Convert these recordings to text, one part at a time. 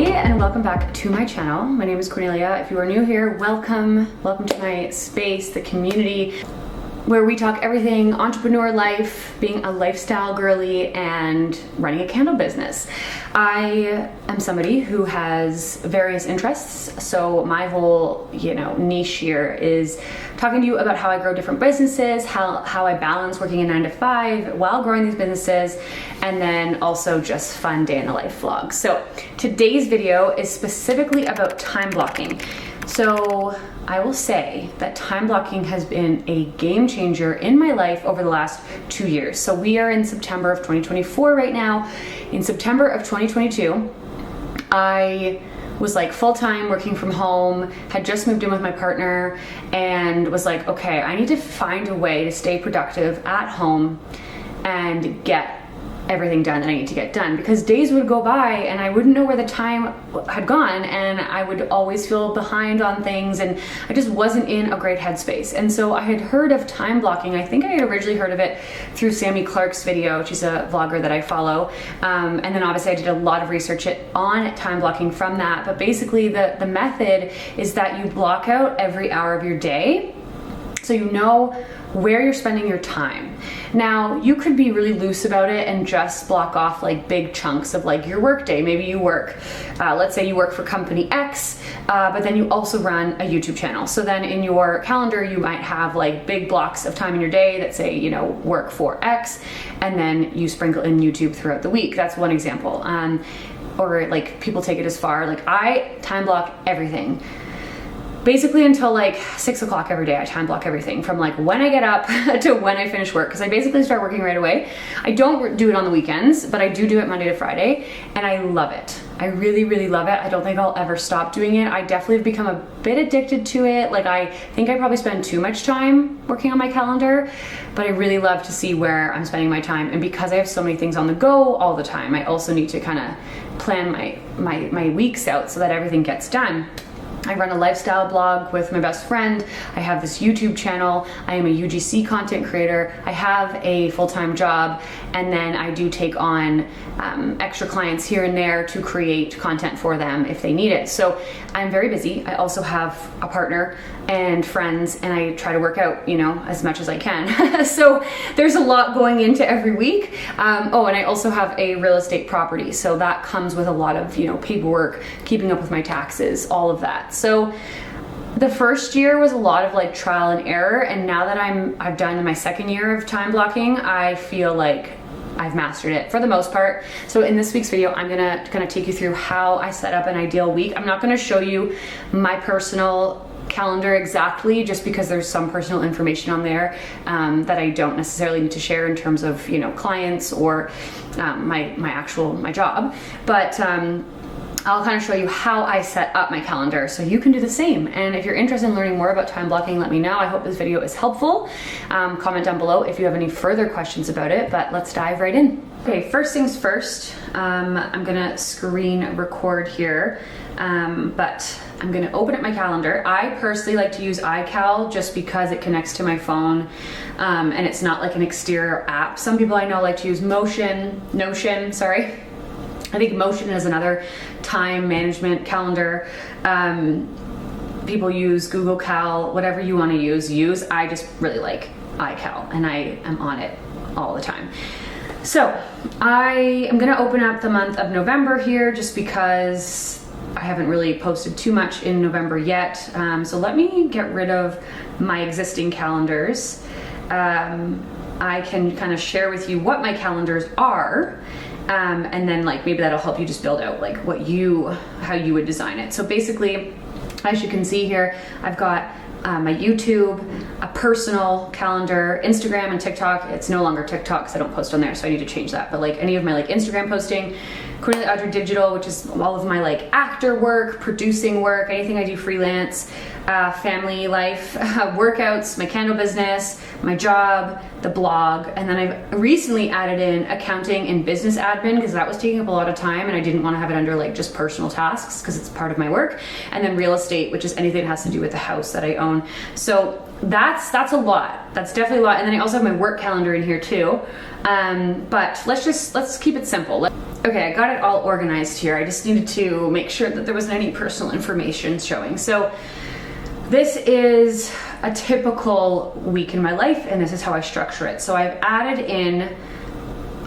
and welcome back to my channel. My name is Cornelia. If you are new here, welcome to my space, the community, where we talk everything entrepreneur life, being a lifestyle girly, and running a candle business. I am somebody who has various interests, so my whole niche here is talking to you about how I grow different businesses, how I balance working a 9 to 5 while growing these businesses, and then also just fun day in the life vlogs. So today's video is specifically about time blocking. So I will say that time blocking has been a game changer in my life over the last 2 years. So we are in September of 2024 right now. In September of 2022, I was like full-time working from home, had just moved in with my partner, and was like, okay, I need to find a way to stay productive at home and get everything done that I need to get done, because days would go by and I wouldn't know where the time had gone, and I would always feel behind on things, and I just wasn't in a great headspace. And so I had heard of time blocking. I think I had originally heard of it through Sammy Clark's video. She's a vlogger that I follow, and then obviously I did a lot of research on time blocking from that. But basically the method is that you block out every hour of your day so you know where you're spending your time. Now, you could be really loose about it and just block off like big chunks of like your work day. Maybe you work, let's say you work for company X, but then you also run a YouTube channel. So then in your calendar, you might have like big blocks of time in your day that say, work for X, and then you sprinkle in YouTube throughout the week. That's one example. Or like people take it as far, like I time block everything. Basically until like 6 o'clock every day, I time block everything from like when I get up to when I finish work, because I basically start working right away. I don't do it on the weekends, but I do it Monday to Friday, and I love it. I really, really love it. I don't think I'll ever stop doing it. I definitely have become a bit addicted to it. Like I think I probably spend too much time working on my calendar, but I really love to see where I'm spending my time. And because I have so many things on the go all the time, I also need to kind of plan my weeks out so that everything gets done. I run a lifestyle blog with my best friend. I have this YouTube channel. I am a UGC content creator. I have a full-time job, and then I do take on extra clients here and there to create content for them if they need it. So I'm very busy. I also have a partner and friends, and I try to work out, as much as I can. So there's a lot going into every week. Oh, and I also have a real estate property. So that comes with a lot of, paperwork, keeping up with my taxes, all of that. So the first year was a lot of like trial and error, and now that I've done my second year of time blocking, I feel like I've mastered it for the most part. So in this week's video, I'm gonna kind of take you through how I set up an ideal week. I'm not gonna show you my personal calendar exactly, just because there's some personal information on there that I don't necessarily need to share in terms of clients or my job, but I'll kind of show you how I set up my calendar so you can do the same. And if you're interested in learning more about time blocking, let me know. I hope this video is helpful. Comment down below if you have any further questions about it, but let's dive right in. Okay, first things first, I'm gonna screen record here, but I'm gonna open up my calendar. I personally like to use iCal just because it connects to my phone, and it's not like an exterior app. Some people I know like to use Notion, sorry. I think Motion is another time management calendar. People use Google Cal, whatever you want to use. I just really like iCal, and I am on it all the time. So I am gonna open up the month of November here just because I haven't really posted too much in November yet. So let me get rid of my existing calendars. I can kind of share with you what my calendars are. And then like maybe that'll help you just build out like how you would design it. So basically, as you can see here, I've got my YouTube, a personal calendar, Instagram and TikTok. It's no longer TikTok because I don't post on there, so I need to change that. But like any of my like Instagram posting, Cornelia Digital, which is all of my like actor work, producing work, anything I do freelance, family life, workouts, my candle business, my job, the blog, and then I've recently added in accounting and business admin because that was taking up a lot of time and I didn't want to have it under like just personal tasks because it's part of my work, and then real estate, which is anything that has to do with the house that I own. So that's a lot. That's definitely a lot. And then I also have my work calendar in here too. But let's keep it simple. Okay, I got it all organized here. I just needed to make sure that there wasn't any personal information showing. So this is a typical week in my life, and this is how I structure it. So I've added in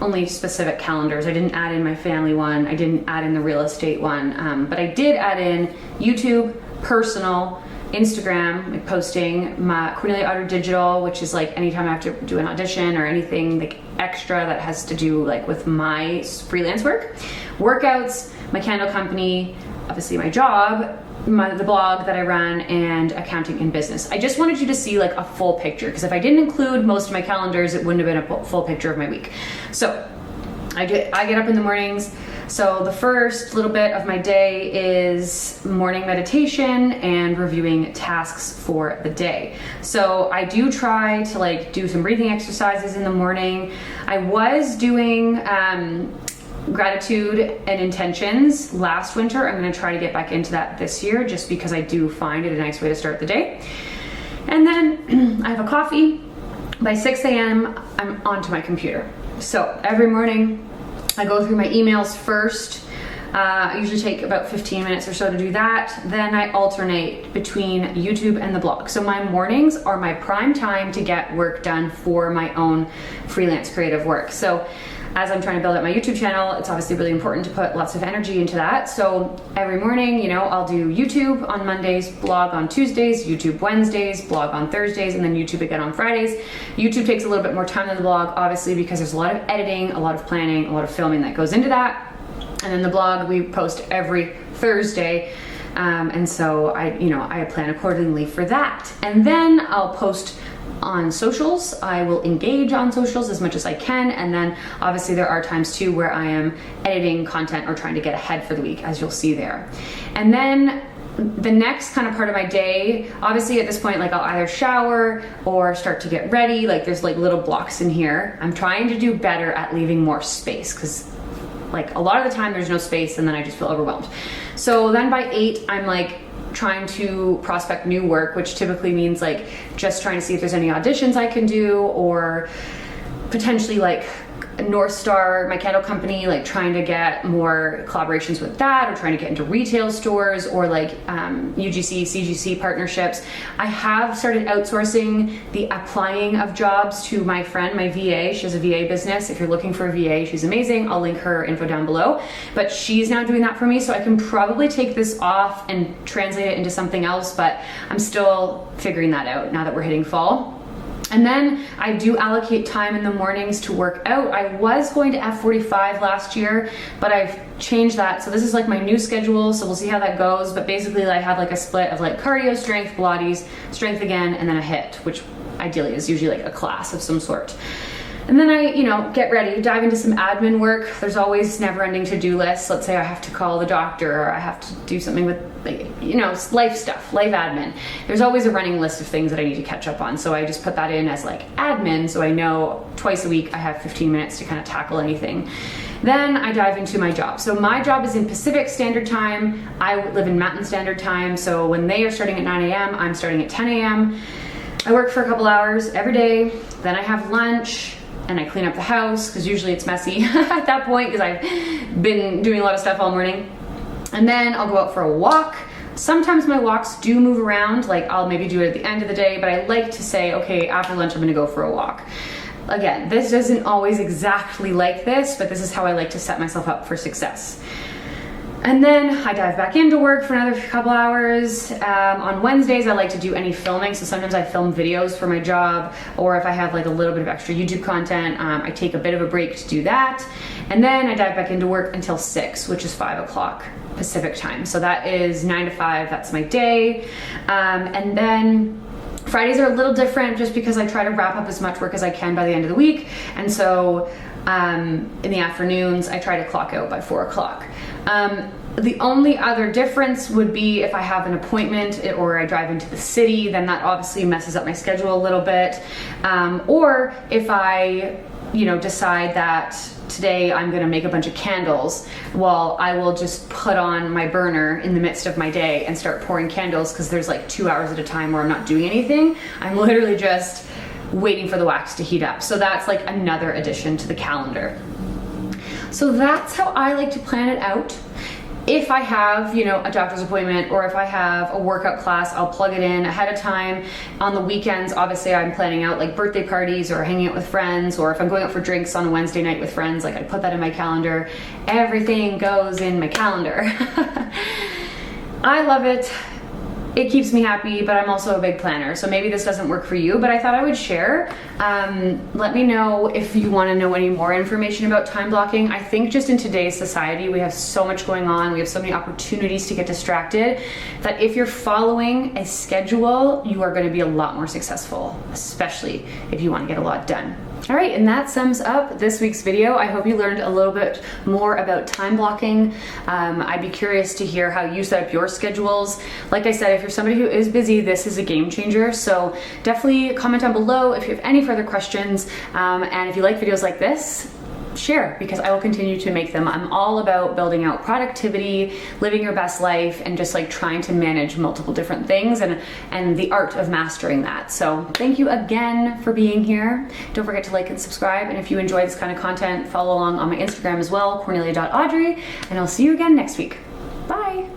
only specific calendars. I didn't add in my family one. I didn't add in the real estate one. But I did add in YouTube, personal, Instagram, like posting, my Cornelia Otter Digital, which is like anytime I have to do an audition or anything like extra that has to do like with my freelance work, workouts, my candle company, obviously my job, the blog that I run, and accounting and business. I just wanted you to see like a full picture, because if I didn't include most of my calendars, it wouldn't have been a full picture of my week. So I get up in the mornings. So the first little bit of my day is morning meditation and reviewing tasks for the day. So I do try to like do some breathing exercises in the morning. I was doing gratitude and intentions last winter. I'm going to try to get back into that this year, just because I do find it a nice way to start the day. And then I have a coffee. By 6 a.m. I'm onto my computer. So every morning I go through my emails first. I usually take about 15 minutes or so to do that. Then I alternate between YouTube and the blog. So my mornings are my prime time to get work done for my own freelance creative work. So as I'm trying to build up my YouTube channel, it's obviously really important to put lots of energy into that. So every morning, you know, I'll do YouTube on Mondays, blog on Tuesdays, YouTube Wednesdays, blog on Thursdays, and then YouTube again on Fridays. YouTube takes a little bit more time than the blog, obviously, because there's a lot of editing, a lot of planning, a lot of filming that goes into that. And then the blog, we post every Thursday. And so I plan accordingly for that. And then I'll post on socials. I will engage on socials as much as I can, and then obviously there are times too where I am editing content or trying to get ahead for the week, as you'll see there. And then the next kind of part of my day, obviously at this point, like I'll either shower or start to get ready. Like there's like little blocks in here. I'm trying to do better at leaving more space, because like a lot of the time there's no space and then I just feel overwhelmed. So then by 8, I'm like trying to prospect new work, which typically means like just trying to see if there's any auditions I can do, or potentially like North Star, my candle company, like trying to get more collaborations with that, or trying to get into retail stores, or like UGC, CGC partnerships. I have started outsourcing the applying of jobs to my friend, my VA. She has a VA business. If you're looking for a VA, she's amazing. I'll link her info down below. But she's now doing that for me, so I can probably take this off and translate it into something else, but I'm still figuring that out now that we're hitting fall. And then I do allocate time in the mornings to work out. I was going to F45 last year, but I've changed that. So this is like my new schedule, so we'll see how that goes. But basically I have like a split of like cardio, strength, Pilates, strength again, and then a HIIT, which ideally is usually like a class of some sort. And then I, get ready, dive into some admin work. There's always never-ending to-do lists. Let's say I have to call the doctor, or I have to do something with, life stuff, life admin. There's always a running list of things that I need to catch up on. So I just put that in as like admin, so I know twice a week I have 15 minutes to kind of tackle anything. Then I dive into my job. So my job is in Pacific Standard Time. I live in Mountain Standard Time. So when they are starting at 9 a.m., I'm starting at 10 a.m. I work for a couple hours every day. Then I have lunch, and I clean up the house, because usually it's messy at that point, because I've been doing a lot of stuff all morning. And then I'll go out for a walk. Sometimes my walks do move around, like I'll maybe do it at the end of the day, but I like to say, okay, after lunch I'm gonna go for a walk. Again, this isn't always exactly like this, but this is how I like to set myself up for success. And then I dive back into work for another couple hours. On Wednesdays, I like to do any filming. So sometimes I film videos for my job, or if I have like a little bit of extra YouTube content, I take a bit of a break to do that. And then I dive back into work until 6, which is 5 o'clock Pacific time. So that is 9 to 5, that's my day. And then Fridays are a little different, just because I try to wrap up as much work as I can by the end of the week. And so in the afternoons, I try to clock out by 4 o'clock. The only other difference would be if I have an appointment or I drive into the city, then that obviously messes up my schedule a little bit. Or if I, decide that today I'm gonna make a bunch of candles. Well, I will just put on my burner in the midst of my day and start pouring candles because there's like 2 hours at a time where I'm not doing anything. I'm literally just waiting for the wax to heat up. So that's like another addition to the calendar. So that's how I like to plan it out. If I have, you know, a doctor's appointment or if I have a workout class, I'll plug it in ahead of time. On the weekends, obviously I'm planning out like birthday parties or hanging out with friends, or if I'm going out for drinks on a Wednesday night with friends, like I put that in my calendar. Everything goes in my calendar. I love it. It keeps me happy, but I'm also a big planner, so maybe this doesn't work for you, but I thought I would share. Let me know if you want to know any more information about time blocking. I think just in today's society, we have so much going on, we have so many opportunities to get distracted, that if you're following a schedule, you are going to be a lot more successful, especially if you want to get a lot done. All right, and that sums up this week's video. I hope you learned a little bit more about time blocking. I'd be curious to hear how you set up your schedules. Like I said, if you're somebody who is busy, this is a game changer. So definitely comment down below if you have any further questions. And if you like videos like this, share, because I will continue to make them. I'm all about building out productivity, living your best life, and just like trying to manage multiple different things and the art of mastering that. So thank you again for being here. Don't forget to like and subscribe. And if you enjoy this kind of content, follow along on my Instagram as well, cornelia.audrey, and I'll see you again next week. Bye.